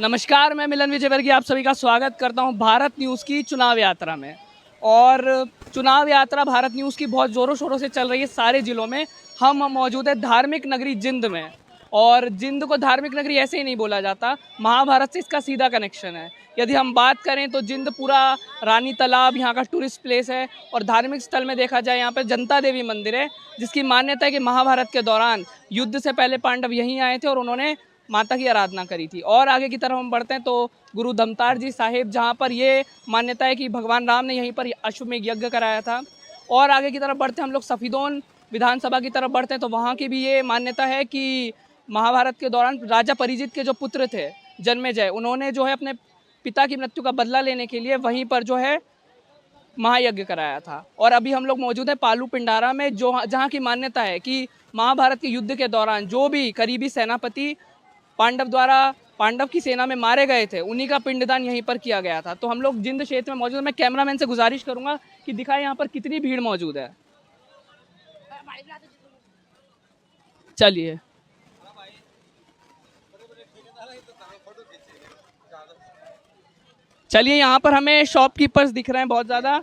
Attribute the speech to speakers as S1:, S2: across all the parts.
S1: नमस्कार, मैं मिलन विजयवर्गीय आप सभी का स्वागत करता हूं भारत न्यूज़ की चुनाव यात्रा में। और चुनाव यात्रा भारत न्यूज़ की बहुत ज़ोरों शोरों से चल रही है सारे ज़िलों में। हम मौजूद है धार्मिक नगरी जिंद में। और जिंद को धार्मिक नगरी ऐसे ही नहीं बोला जाता, महाभारत से इसका सीधा कनेक्शन है। यदि हम बात करें तो जिंद पूरा रानी तालाब यहाँ का टूरिस्ट प्लेस है। और धार्मिक स्थल में देखा जाए यहाँ पर जनता देवी मंदिर है, जिसकी मान्यता है कि महाभारत के दौरान युद्ध से पहले पांडव यहीं आए थे और उन्होंने माता की आराधना करी थी। और आगे की तरफ हम बढ़ते हैं तो गुरु धमतार जी साहिब, जहाँ पर ये मान्यता है कि भगवान राम ने यहीं पर अश्वमेध यज्ञ कराया था। और आगे की तरफ बढ़ते हैं हम लोग सफीदोन विधानसभा की तरफ बढ़ते हैं तो वहाँ की भी ये मान्यता है कि महाभारत के दौरान राजा परिजित के जो पुत्र थे जन्मेजय, उन्होंने जो है अपने पिता की मृत्यु का बदला लेने के लिए वहीं पर जो है महायज्ञ कराया था। और अभी हम लोग मौजूद हैं पालू पिंडारा में, जो जहाँ की मान्यता है कि महाभारत के युद्ध के दौरान जो भी करीबी सेनापति पांडव की सेना में मारे गए थे, उन्हीं का पिंडदान यहीं पर किया गया था। तो हम लोग जिंद क्षेत्र में मौजूद हैं। मैं कैमरामैन से गुजारिश करूंगा कि दिखाएं यहाँ पर कितनी भीड़ मौजूद है। चलिए, यहाँ पर हमें शॉपकीपर्स दिख रहे हैं बहुत ज़्यादा।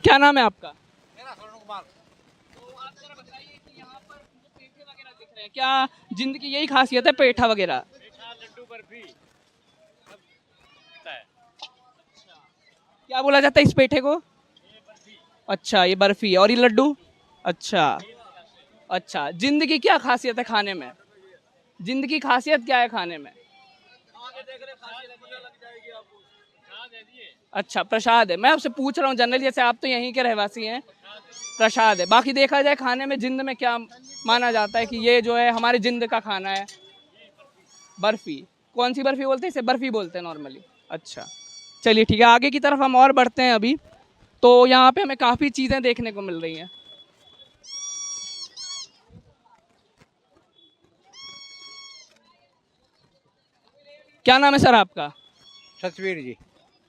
S1: क्या नाम है आपका? क्या जिंद की यही खासियत है, पेठा वगैरह? लड्डू बर्फी। क्या बोला जाता है इस पेठे को? अच्छा, ये बर्फी और ये लड्डू। अच्छा अच्छा, जिंद की क्या खासियत है खाने में? जिंद की खासियत क्या है खाने में? अच्छा, प्रसाद है। मैं आपसे पूछ रहा हूँ जनरली, जैसे आप तो यहीं के रहवासी हैं। प्रसाद है। बाकी देखा जाए खाने में जिंद में क्या माना जाता है कि ये जो है हमारे जिंद का खाना है? बर्फी। कौन सी बर्फी बोलते हैं? इसे बर्फी बोलते हैं नॉर्मली। अच्छा, चलिए ठीक है, आगे की तरफ हम और बढ़ते हैं अभी। तो यहाँ पे हमें काफ़ी चीज़ें देखने को मिल रही हैं। क्या नाम है सर आपका?
S2: सतवीर जी।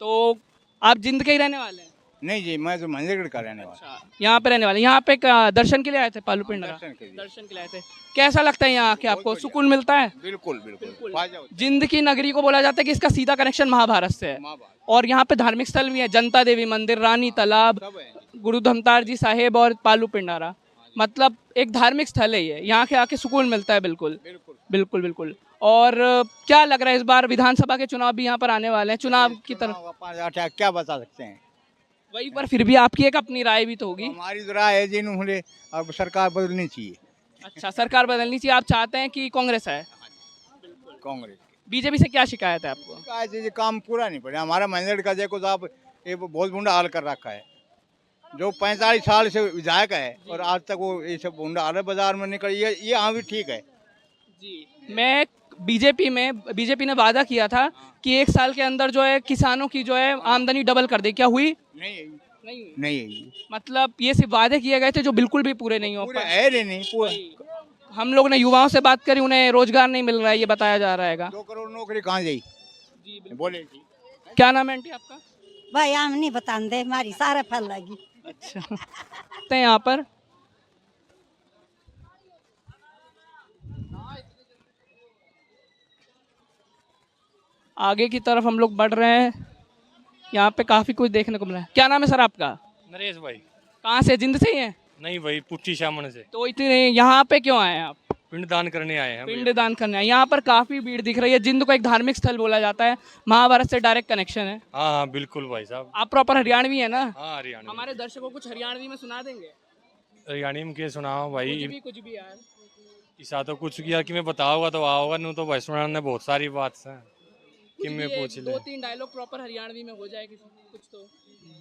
S1: तो आप जिंद के ही रहने वाले हैं?
S2: नहीं जी, मैं तो मंदिरगढ़ का रहने वाला।
S1: अच्छा, यहाँ पे रहने वाले। यहाँ पे दर्शन के लिए आए थे पालू पिंडरा? दर्शन के लिए आए थे। कैसा लगता है यहाँ आके? आपको सुकून मिलता है?
S2: बिल्कुल बिल्कुल।
S1: जिंद की नगरी को बोला जाता है कि इसका सीधा कनेक्शन महाभारत से है। और यहाँ पे धार्मिक स्थल भी है, जनता देवी मंदिर, रानी तालाब, गुरु धमतार जी साहेब और पालू पिंडारा। मतलब एक धार्मिक स्थल है ये, यहाँ के आके सुकून मिलता है। बिल्कुल बिल्कुल बिल्कुल। और क्या लग रहा है इस बार विधानसभा के चुनाव भी यहाँ पर आने वाले हैं, चुनाव की तरफ?
S2: क्या बता सकते हैं
S1: वही, पर फिर भी आपकी एक अपनी राय भी तो होगी।
S2: हमारी तो राय है जी, उन्हें अब सरकार बदलनी चाहिए।
S1: अच्छा, सरकार बदलनी चाहिए। आप चाहते हैं कि कांग्रेस है?
S2: कांग्रेस।
S1: बीजेपी से क्या शिकायत है आपको?
S2: ये काम पूरा नहीं पड़ा हमारा मंदिर का। देखो साहब, ये बहुत बुंडा हाल कर रखा है। जो 45 साल से विधायक है और आज तक वो ये सब बुंडा हाल बाजार में निकल, ये हाँ भी ठीक है
S1: जी। मैं बीजेपी ने वादा किया था कि 1 साल के अंदर जो है किसानों की जो है आमदनी डबल कर दे। क्या हुई?
S2: नहीं।
S1: मतलब ये सिर्फ वादे किए गए थे जो बिल्कुल भी पूरे नहीं हो पाए।
S2: है नहीं पूरा।
S1: हम लोग ने युवाओं से बात करी, उन्हें रोजगार नहीं मिल रहा है, ये बताया जा रहा है।
S2: 2 करोड़ नौकरी कहाँ गई? बोले जी।
S1: क्या नाम है आंटी आपका?
S3: भाई हम नहीं बताते, हमारी सारा फल लगी।
S1: अच्छा, तो यहाँ पर आगे की तरफ हम लोग बढ़ रहे हैं। यहाँ पे काफी कुछ देखने को मिला है। क्या नाम है सर आपका?
S4: नरेश भाई।
S1: कहाँ से? जिंद से ही हैं?
S4: नहीं भाई, पुट्ठी शामन से।
S1: तो इतने यहाँ पे क्यों आए हैं आप?
S4: पिंडदान करने आए हैं।
S1: पिंडदान करने आए। यहाँ पर काफी भीड़ दिख रही है। जिंद को एक धार्मिक स्थल बोला जाता है, महाभारत से डायरेक्ट कनेक्शन है।
S4: हाँ बिल्कुल भाई साहब।
S1: आप प्रॉपर हरियाणवी है ना?
S4: हाँ हरियाणा।
S1: हमारे दर्शकों को कुछ हरियाणवी में सुना देंगे?
S4: हरियाणी में के सुनाओ भाई?
S1: कुछ भी यार।
S4: इसा तो कुछ किया कि मैं बताऊंगा तो आओगा, नहीं तो भाई सुनाने बहुत सारी बात है कि मैं पूछ ले।
S1: 2-3 डायलॉग प्रॉपर हरियाणवी में हो जाए कुछ तो।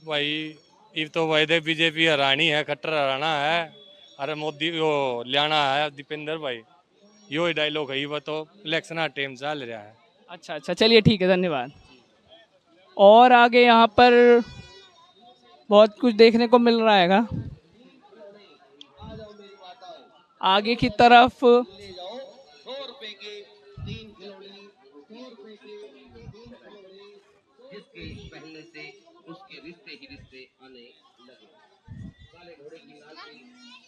S4: भाई ये तो भाई दे बीजेपी हरानी है, खट्टर हराना है। अरे मोदी वो लियाना है दीपेंद्र भाई, यो ही डायलॉग है। वो तो इलेक्शन का टाइम चल रहा है।
S1: अच्छा अच्छा, चलिए ठीक है, धन्यवाद। और आगे यहाँ पर बहुत कुछ देखने को मिल रहा है। आगे की तरफ पहले से उसके रिश्ते ही रिश्ते आने लगे। काले घोड़े की नाची,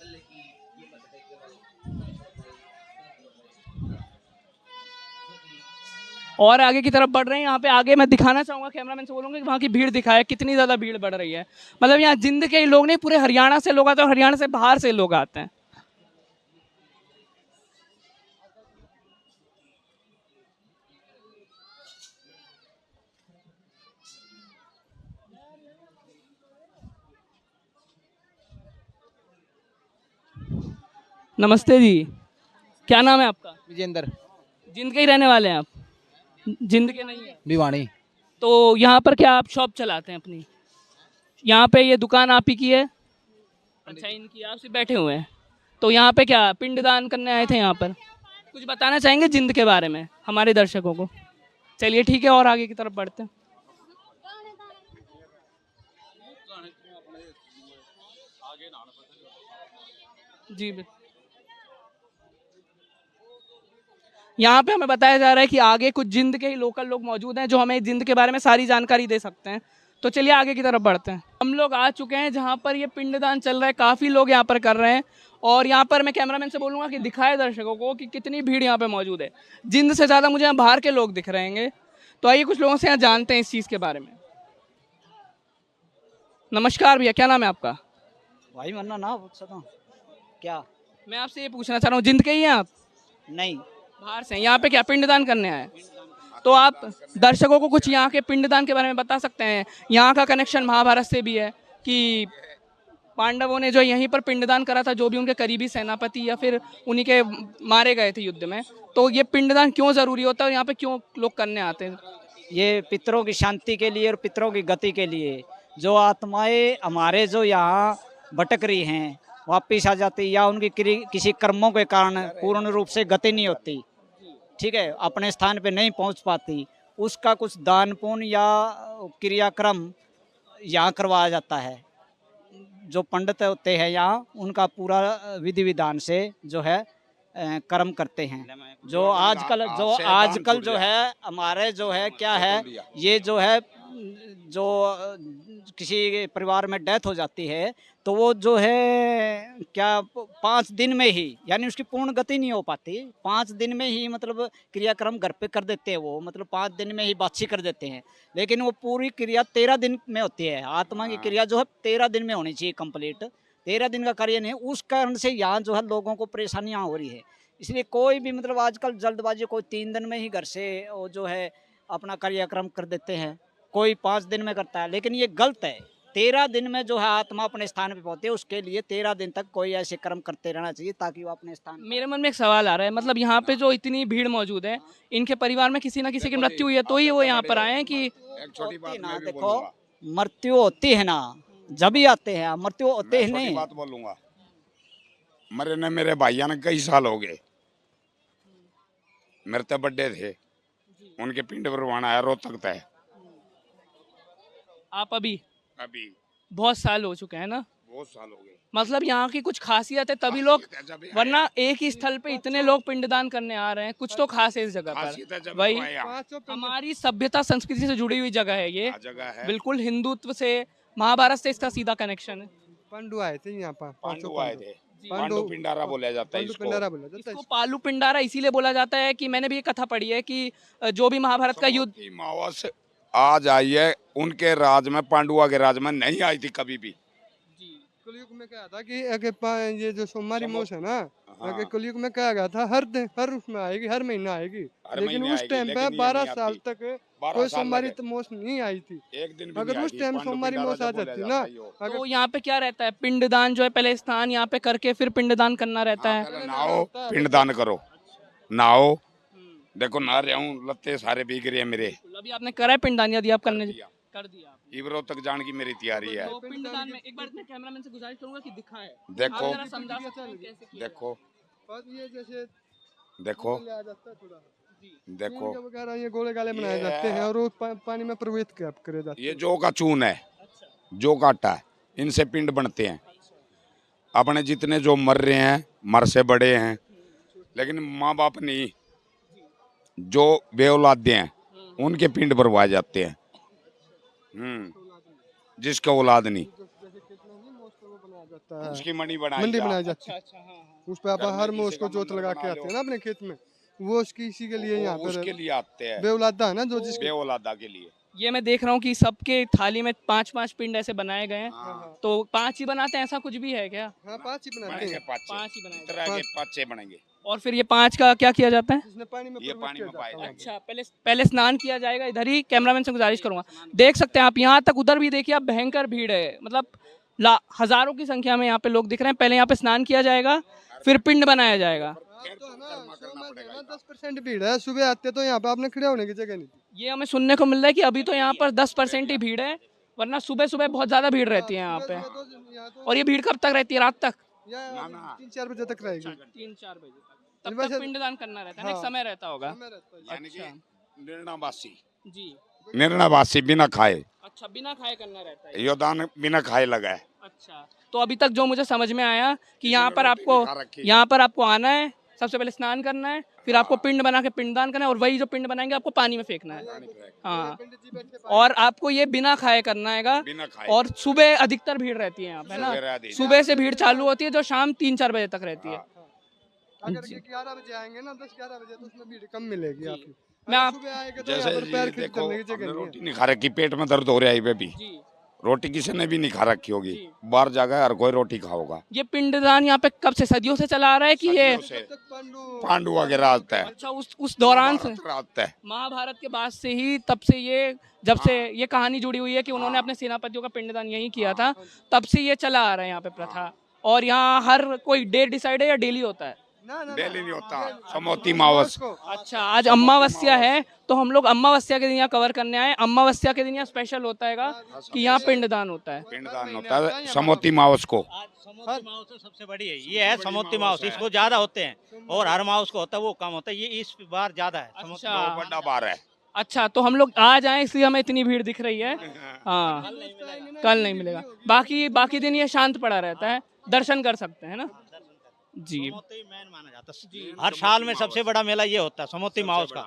S1: पल्ले की ये बधाई के बाद और आगे की तरफ बढ़ रहे हैं। यहाँ पे आगे मैं दिखाना चाहूँगा, कैमरामैन से बोलूँगा कि वहाँ की भीड़ दिखाए, कितनी ज़्यादा भीड़ बढ़ रही है। मतलब यहाँ जिंद के ही लोग नहीं, पूरे हरियाणा से लोग आते हैं और हरियाणा से बाहर से लोग आते हैं। नमस्ते जी, क्या नाम है आपका?
S5: विजेंद्र
S1: जिंद के ही रहने वाले हैं आप? जिंद के नहीं है
S5: भिवानी।
S1: तो यहाँ पर क्या आप शॉप चलाते हैं अपनी? यहाँ पे ये दुकान आप ही की है? अच्छा, इनकी, आप सिर्फ बैठे हुए हैं। तो यहाँ पे क्या पिंडदान करने आए थे? यहाँ पर कुछ बताना चाहेंगे जिंद के बारे में हमारे दर्शकों को? चलिए ठीक है, और आगे की तरफ बढ़ते हैं। जी बिल्कुल। यहाँ पे हमें बताया जा रहा है कि आगे कुछ जिंद के ही लोकल लोग मौजूद हैं जो हमें जिंद के बारे में सारी जानकारी दे सकते हैं। तो चलिए आगे की तरफ बढ़ते हैं। हम लोग आ चुके हैं जहाँ पर ये पिंडदान चल रहा है, काफ़ी लोग यहाँ पर कर रहे हैं। और यहाँ पर मैं कैमरामैन से बोलूँगा कि दिखाए दर्शकों को कि कितनी भीड़ यहाँ पे मौजूद है। जिंद से ज़्यादा मुझे यहाँ बाहर के लोग दिख रहे हैं। तो आइए कुछ लोगों से यहाँ जानते हैं इस चीज़ के बारे में। नमस्कार भैया, क्या नाम है आपका?
S6: भाई मन्ना ना पूछ सकता हूँ क्या?
S1: मैं आपसे ये पूछना चाह रहा हूँ, जिंद के ही हैं आप?
S6: नहीं,
S1: बाहर से हैं। यहाँ पे क्या पिंडदान करने आए? तो आप दर्शकों को कुछ यहाँ के पिंडदान के बारे में बता सकते हैं? यहाँ का कनेक्शन महाभारत से भी है कि पांडवों ने जो यहीं पर पिंडदान करा था, जो भी उनके करीबी सेनापति या फिर उन्हीं के मारे गए थे युद्ध में। तो ये पिंडदान क्यों ज़रूरी होता है और यहाँ पे क्यों लोग करने आते हैं?
S6: ये पितरों की शांति के लिए और पितरों की गति के लिए, जो आत्माएं हमारे जो यहाँ भटक रही हैं वापिस आ जाती, या उनकी किसी कर्मों के कारण पूर्ण रूप से गति नहीं होती, ठीक है, अपने स्थान पे नहीं पहुंच पाती, उसका कुछ दान पुण्य या क्रियाक्रम यहाँ करवाया जाता है। जो पंडित होते हैं यहाँ, उनका पूरा विधि विधान से जो है कर्म करते हैं। जो आजकल जो है हमारे जो है क्या है, ये जो है जो किसी परिवार में डेथ हो जाती है तो वो जो है क्या 5 दिन में ही, यानी उसकी पूर्ण गति नहीं हो पाती, 5 दिन में ही मतलब क्रियाक्रम घर पे कर देते हैं वो, मतलब 5 दिन में ही बाछी कर देते हैं। लेकिन वो पूरी क्रिया 13 दिन में होती है। आत्मा की क्रिया जो है 13 दिन में होनी चाहिए कंप्लीट। 13 दिन का कार्य नहीं, उस कारण से यहाँ जो है लोगों को परेशानियाँ हो रही है। इसलिए कोई भी मतलब आजकल जल्दबाजी, कोई 3 दिन में ही घर से वो जो है अपना कार्यक्रम कर देते हैं, कोई 5 दिन में करता है, लेकिन ये गलत है। 13 दिन में जो है आत्मा अपने स्थान पे पहुंचे, उसके लिए 13 दिन तक कोई ऐसे कर्म करते रहना चाहिए ताकि वो अपने स्थान।
S1: मेरे मन में एक सवाल आ रहा है, मतलब यहाँ पे जो इतनी भीड़ मौजूद है, इनके परिवार में किसी ना किसी की मृत्यु हुई है तो ही वो यहाँ पर आए हैं कि?
S6: ना देखो, मृत्यु होती है ना जब ही आते हैं, मृत्यु होते ही नहीं।
S7: बात बोलूंगा, मरे ने मेरे भाइया ने कई साल हो गए, मेरे तो बर्थडे थे, उनके पिंड भरवाना आया रोहतक तक।
S1: आप अभी
S7: अभी
S1: बहुत साल हो चुके हैं ना?
S7: बहुत साल हो गए।
S1: मतलब यहाँ की कुछ खासियत है तभी लोग, वरना एक ही स्थल पे इतने लोग पिंडदान करने आ रहे हैं, कुछ तो खास है इस जगह पर। वही हमारी सभ्यता संस्कृति से जुड़ी हुई जगह है ये,
S7: जगह है
S1: बिल्कुल हिंदुत्व से, महाभारत से इसका सीधा कनेक्शन है।
S5: पांडु आए थे यहाँ पर,
S7: पांडु आए थे, पांडु पिंडारा बोला जाता है इसको।
S1: इसको पालू पिंडारा इसीलिए बोला जाता है कि मैंने भी ये कथा पढ़ी है कि जो भी महाभारत का युद्ध
S7: मावस आज आई है, उनके राज में, पांडुआ के राज में नहीं आई थी कभी भी।
S5: कलयुग में क्या था कि ये जो सोमवारी मोस है ना, कलयुग में क्या गया था, हर उसमें आएगी, हर महीना आएगी, लेकिन उस टाइम पे 12 साल तक कोई सोमवारी मोस नहीं आई थी।
S7: एक दिन
S5: अगर उस टाइम सोमवारी मोस आ जाती ना,
S1: तो यहाँ पे क्या रहता है, पिंडदान जो है पहले स्नान यहाँ पे करके फिर पिंडदान करना रहता है।
S7: नहाओ, पिंडदान करो, नहाओ, देखो नहा रहा हूँ, लत्ते सारे भीग रहे हैं मेरे।
S1: अभी आपने करा है पिंडदान? यदि आप करने कर दिया,
S7: इब्रो तक जाने की मेरी तैयारी है।
S1: तो पिंडदान में एक बार मैं कैमरामैन से गुजारिश करूंगा कि दिखाए,
S7: देखो,
S1: आप जरा समझा सकते हैं कैसे किया
S7: देखो,
S5: ये जैसे
S7: देखो,
S5: आ जाता है थोड़ा,
S7: देखो,
S5: वगैरह ये गोले गाले बनाए जाते हैं और वो पानी में प्रवेश करे जाते हैं।
S7: ये जौ का चून है, जौ का आटा है, इनसे पिंड बनते हैं। अपने जितने जो मर रहे हैं, मर से बड़े हैं, लेकिन माँ बाप नहीं, जो बेऔलादे हैं उनके पिंड भरवाए जाते हैं। जिसका औलाद नहीं,
S5: जाता है,
S7: उसकी मंडी
S5: मंडी बनाई जाती है।
S1: अच्छा, हाँ, हाँ।
S5: उस पे आप हर मोस को जोत लगा के आते हैं ना अपने खेत में, वो उसकी इसी के लिए यहाँ
S7: उसके
S5: पर
S7: लिए आते हैं,
S5: बेौलादा है ना जो जिसके
S7: बेऔलादा के लिए।
S1: ये मैं देख रहा हूँ कि सबके थाली में 5-5 पिंड ऐसे बनाए गए हैं।
S7: हाँ,
S1: तो 5 ही बनाते हैं, ऐसा कुछ भी है क्या?
S5: हाँ 5 ही बनाते
S7: बनेंगे
S5: हैं
S7: 5
S1: 5 ही बनाए
S7: तरह के 5 बनेंगे।
S1: और फिर ये 5 का क्या किया जाता है?
S5: जिसने पानी में
S7: ये
S5: प्रविष्ट
S7: पानी में
S5: किया
S7: पाए
S5: जाता है।
S7: जाएंगे।
S1: अच्छा, पहले पहले स्नान किया जाएगा। इधर ही कैमरामैन से गुजारिश करूंगा, देख सकते हैं आप यहाँ तक, उधर भी देखिए आप, भयंकर भीड़ है। मतलब हजारों की संख्या में यहाँ पे लोग दिख रहे हैं। पहले यहाँ पे स्नान किया जाएगा, फिर पिंड बनाया जाएगा।
S5: अब तो है ना 10% भीड़ है, सुबह आते तो यहाँ पे आपने खड़े होने की जगह नहीं थी।
S1: ये हमें सुनने को मिल रहा है कि अभी तो यहाँ पर 10% ही भीड़ है, वरना सुबह सुबह बहुत ज्यादा भीड़ रहती है यहाँ पे।
S5: यहाँ तो
S1: और ये भीड़ कब तक रहती है? रात तक?
S5: यहाँ 3-4 बजे तक रहेगी।
S1: 3-4 बजे तक। तब
S5: वैसे-
S1: तक पिंडदान करना रहता है ना, एक
S5: हाँ।
S1: समय रहता होगा।
S5: समय रहता है।
S7: यानी कि
S1: अच्छा।
S7: निर्णावासी,
S1: जी,
S7: निर्णावासी बिना खाए,
S1: अच्छा, बिना खाए करना रहता है।
S7: यो दान बिना खाए लगा है।
S1: अच्छा, तो अभी तक जो मुझे समझ में आया कि यहाँ पर
S7: रोटी
S1: आपको,
S7: नहीं खा रखी।
S1: यहाँ पर आपको आना है, सबसे पहले स्नान करना है, फिर आपको पिंड बना के पिंडदान करना है, और वही जो पिंड बनाएंगे आपको पानी में फेंकना है। हाँ,
S5: पंडित जी बैठ के
S1: और आपको ये बिना खाए करना हैगा।
S7: बिना खाए।
S1: और सुबह अधिकतर भीड़ रहती है यहाँ पे ना,
S7: सवेरे अधिक।
S1: सुबह से भीड़ चालू होती है जो शाम 3-4 बजे तक रहती है।
S5: अगर ये 11 बजे आएंगे ना 10-11 बजे तो उसमें भीड़ कम मिलेगी आपकी।
S1: मैं आप-
S5: सुबह आएंगे तो
S7: जैसे
S5: यहाँ पर पैर
S7: ये
S5: खींच
S7: देखो,
S5: करने की जगह
S7: हमने
S5: नहीं है।
S7: रोटी नहीं खा रखी, पेट में दर्द हो रहा है ये भी।
S1: जी,
S7: रोटी किसी ने भी नहीं खा रखी होगी, बाहर जाकर हर कोई रोटी खाओगा।
S1: ये पिंडदान यहाँ पे कब से, सदियों से चला आ रहा है कि ये?
S7: सदियों से
S5: तब तक पांडु
S7: पांडु वगैरह आता है,
S1: अच्छा, उस दौरान से,
S7: आता है।
S1: महाभारत के बाद से ही, तब से ये, जब से ये कहानी जुड़ी हुई है कि उन्होंने अपने सेनापतियों का पिंडदान यही किया था, तब से ये चला आ रहा है यहाँ पे प्रथा। और यहाँ हर कोई डेट डिसाइड है या डेली होता है?
S7: डेली नहीं होता, समोती मावस।
S1: अच्छा, आज अमावस्या है तो हम लोग अमावस्या के दिन यहाँ कवर करने आए। अमावस्या के दिन यहाँ स्पेशल होता है कि यहाँ पिंडदान होता है।
S7: पिंडदान होता है समोती मावस को।
S8: समोती माउस तो सबसे बड़ी है, ये है समोती माउस, इसको ज्यादा होते हैं, और हर माउस को होता है वो कम होता है, ये इस बार ज्यादा है। समोती
S1: अच्छा,
S7: तो बड़ा बार है।
S1: अच्छा, तो हम लोग आज आए इसलिए हमें इतनी भीड़ दिख रही है। हाँ, कल नहीं मिलेगा। बाकी दिन ये शांत पड़ा रहता है, दर्शन कर सकते हैं ना जी।
S8: समोती मैन माना जाता है, हर साल में सबसे बड़ा मेला ये होता है समोती माउस का।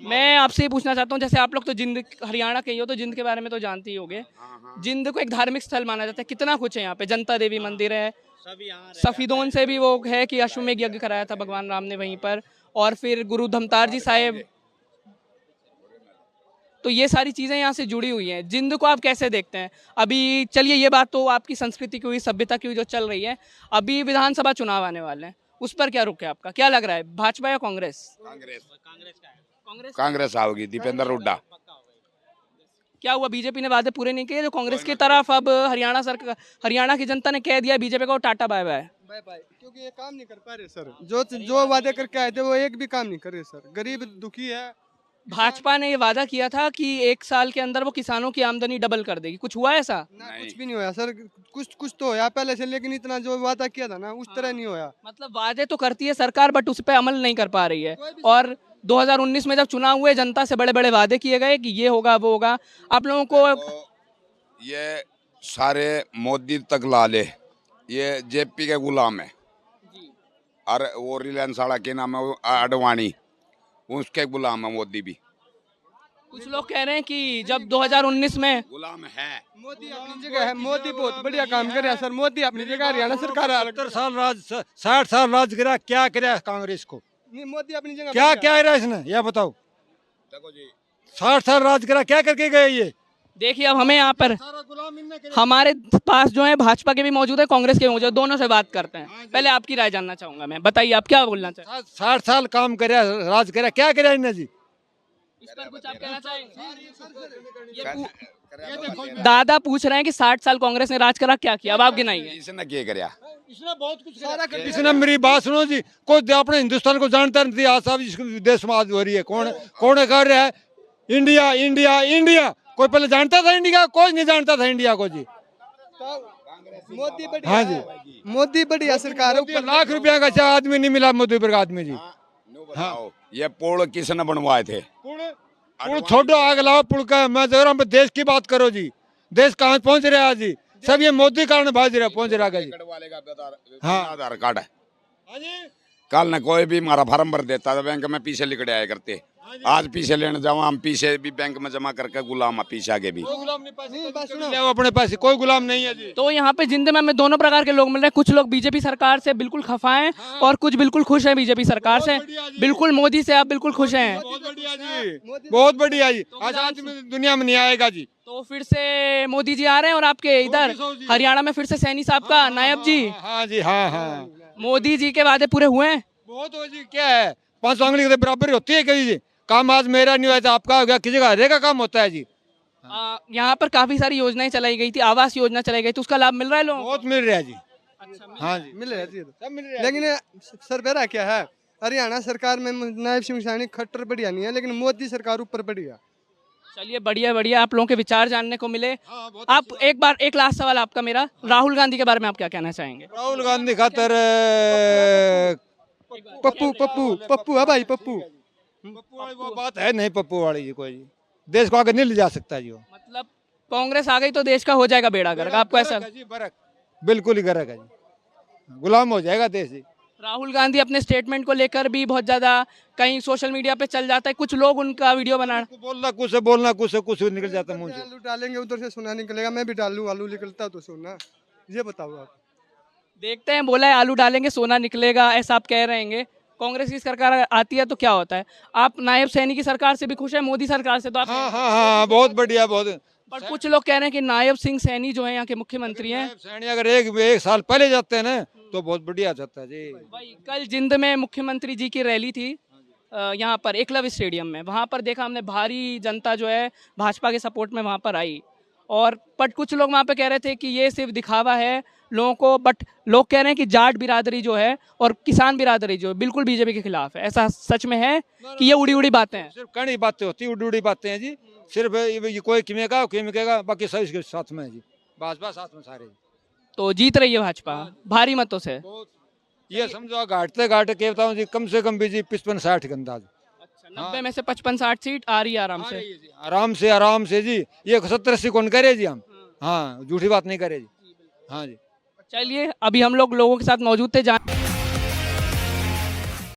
S1: मैं आपसे ये पूछना चाहता हूँ, जैसे आप लोग तो जिंद हरियाणा के ही हो, तो जिंद के बारे में तो जानते ही होंगे। जिंद को एक धार्मिक स्थल माना जाता है, कितना कुछ है यहाँ पे। जनता देवी मंदिर है,
S8: सभी यहाँ
S1: सफीदोन से भी वो है कि अश्वमेध यज्ञ कराया था भगवान राम ने वहीं पर, और फिर गुरु धमतार जी साहेब। तो ये सारी चीज़ें यहाँ से जुड़ी हुई हैं। जिंद को आप कैसे देखते हैं? अभी चलिए, ये बात तो आपकी संस्कृति की हुई, सभ्यता की हुई जो चल रही है। अभी विधानसभा चुनाव आने वाले हैं, उस पर क्या रुख है आपका? क्या लग रहा है, भाजपा या कांग्रेस?
S7: कांग्रेस आओगी, दीपेंद्र हुड्डा।
S1: क्या हुआ, बीजेपी ने वादे पूरे नहीं किए जो कांग्रेस की तरफ? अब हरियाणा की जनता ने कह दिया बीजेपी को tata bye bye.
S5: Bye bye, क्योंकि ये काम नहीं कर पा रहे सर। जो वादे करके आए थे वो एक भी काम नहीं कर रहे सर। गरीब दुखी है।
S1: भाजपा ने ये वादा किया था कि 1 साल के अंदर वो किसानों की आमदनी डबल कर देगी, कुछ हुआ ऐसा?
S5: ना कुछ भी नहीं होया सर। कुछ तो होया पहले से, लेकिन इतना जो वादा किया था ना उस तरह नहीं होया।
S1: मतलब वादे तो करती है सरकार, बट उस पर अमल नहीं कर पा रही है। और 2019 में जब चुनाव हुए, जनता से बड़े बड़े वादे किए गए कि ये होगा वो होगा। आप लोगों को
S7: तो ये सारे मोदी तक ला ले, ये जेपी के गुलाम है। और वो रिलायंस वाला के नाम है वो अडवाणी, उसके गुलाम है मोदी भी।
S1: कुछ लोग कह रहे हैं कि जब 2019 में
S7: गुलाम है।
S5: मोदी अपनी जगह है, मोदी बहुत बढ़िया काम कर रहा है सर। मोदी अपनी जगह, हरियाणा सरकार
S9: 60 साल राज करा, क्या करा कांग्रेस को?
S5: नहीं, मोदी अपनी जगह
S9: क्या
S5: बढ़िया।
S9: क्या करा इसने, यह बताओ।
S7: देखो जी,
S9: 60 साल राज करा, क्या करके गए ये?
S1: देखिए, अब हमें यहाँ पर हमारे पास जो है भाजपा के भी मौजूद है, कांग्रेस के भी मौजूद है, दोनों से बात करते हैं। पहले आपकी राय जानना चाहूंगा मैं, बताइए आप क्या बोलना चाहते हैं?
S9: 60 साल काम करा, राज करा, क्या करा इन्हें जी?
S1: इस पर कुछ आप कहना चाहेंगे? दादा पूछ रहे हैं कि 60 साल कांग्रेस ने राज करा, क्या किया? अब आप गिनाइए।
S7: इसने क्या कराया?
S9: इसने बहुत कुछ सारा कर। इसने मेरी बात सुनो जी, कोई अपने हिंदुस्तान को जानता नहीं। आज साहब इसको विदेश में आज हो रही है, कौन कर रहा है? India India India. कोई पहले जानता था इंडिया? कोई नहीं जानता था इंडिया को जी।
S5: मोदी बढ़िया।
S9: हाँ जी,
S5: मोदी बढ़िया सरकार है। ऊपर
S9: लाख रुपया का चाहे आदमी नहीं मिला मोदी पर आदमी जी।
S7: हाँ, ये पुल किसने बनवाए थे?
S9: पुल छोड़ो, आग लाओ पुल का। मैं जरा हम देश की बात करो जी, देश कहाँ पहुंच रहा है जी? सब ये मोदी कारण पहुंच रहा है जी।
S7: हाँ, आधार कार्ड है। कल न कोई भी हमारा फार्म भर देता था, बैंक में पीछे लिखड़े आया करते। आज पीछे लेने जाओ, हम पीछे भी बैंक में जमा करके गुलाम है, पीछे आगे भी।
S9: कोई गुलाम नहीं, पैसे ले आओ अपने पैसे, कोई गुलाम नहीं है जी।
S1: तो यहाँ पे जिंद में हमें दोनों प्रकार के लोग मिल रहे हैं। कुछ लोग बीजेपी सरकार से बिल्कुल खफा हैं और कुछ बिल्कुल खुश हैं बीजेपी सरकार से। बिल्कुल मोदी से आप बिल्कुल खुश हैं।
S9: बहुत बढ़िया जी, बहुत बढ़िया जी। आज दुनिया में नहीं आएगा जी।
S1: तो फिर से मोदी जी आ रहे हैं और आपके इधर हरियाणा में फिर से सैनी साहब का नायब जी।
S9: हाँ जी, हाँ हाँ,
S1: मोदी जी के वादे पूरे हुए हैं?
S9: बहुत हो जी। क्या है, 5 उंगली के बराबर होती है कभी जी। काम आज मेरा नहीं हुआ तो आपका हो गया, किसी का हरे का काम होता है जी।
S1: यहाँ पर काफी सारी योजनाएं चलाई गई थी, आवास योजना चलाई गई थी, उसका लाभ मिल रहा है लोगों को?
S9: बहुत मिल रहा है जी। हाँ जी,
S5: मिल रहा है
S9: सब मिल रहा है।
S5: लेकिन सरबेरा क्या है, हरियाणा सरकार में नायब सिंह सैनी खट्टर बढ़िया नहीं है, लेकिन मोदी सरकार ऊपर बढ़िया।
S1: चलिए बढ़िया बढ़िया, आप लोगों के विचार जानने को मिले। आप एक लास्ट सवाल आपका मेरा, राहुल गांधी के बारे में आप क्या कहना चाहेंगे?
S9: राहुल गांधी खातर
S5: पप्पू पप्पू पप्पू है भाई, पप्पू
S9: वाली वो बात है नहीं, पप्पू वाली जी। कोई जी देश को आगे नहीं ले जा सकता जी वो।
S1: मतलब कांग्रेस आ गई तो देश का हो जाएगा बेड़ा गर्क, आपको ऐसा?
S9: जी बरक, बिल्कुल ही गरक है जी, गुलाम हो जाएगा देश जी।
S1: राहुल गांधी अपने स्टेटमेंट को लेकर भी बहुत ज्यादा कहीं सोशल मीडिया पे चल जाता है, कुछ लोग उनका वीडियो बना,
S9: बोलना कुछ है, बोलना कुछ है, कुछ निकल जाता है मुंह से।
S5: आलू डालेंगे उधर से सोना निकलेगा, मैं भी डालूं आलू निकलता तो सोना, ये बताओ आप।
S1: देखते हैं, बोला है आलू डालेंगे सोना निकलेगा, ऐसा आप कह रहे हैं। कांग्रेस की सरकार आती है तो क्या होता है? आप नायब सैनी की सरकार से भी खुश है, मोदी सरकार से तो आप?
S9: हाँ हाँ हाँ, बहुत बढ़िया, बहुत।
S1: पर कुछ लोग कह रहे हैं कि नायब सिंह सैनी जो है यहाँ के मुख्यमंत्री हैं,
S9: सैनी अगर एक साल पहले जाते हैं ना तो बहुत बढ़िया जाता है जी।
S1: भाई कल जिंद में मुख्यमंत्री जी की रैली थी यहाँ पर एकलव्य स्टेडियम में, वहाँ पर देखा हमने भारी जनता जो है भाजपा के सपोर्ट में वहाँ पर आई। और बट कुछ लोग वहाँ पे कह रहे थे कि ये सिर्फ दिखावा है लोगों को, बट लोग कह रहे हैं कि जाट बिरादरी जो है और किसान बिरादरी जो है बिल्कुल बीजेपी के खिलाफ है। ऐसा सच में है कि ये उड़ी उड़ी बातें हैं?
S9: सिर्फ कड़ी बातें होती है, उड़ी उड़ी बातें हैं जी। सिर्फ ये कोई किमेगा, बाकी सब इसके साथ में है जी, भाजपा साथ में सारे।
S1: तो जीत रही है भाजपा भारी मतों से?
S9: ये समझो घाटते घाटे के बताऊं जी, कम से कम भी जी 55-60 के अंदाज।
S1: 90 में से 55-60 सीट आ रही है आराम से?
S9: आराम से जी। ये 70-80 कौन करे जी हम? हाँ, झूठी बात नहीं करे जी। हाँ जी।
S1: चलिए अभी हम लोग लोगों के साथ मौजूद थे,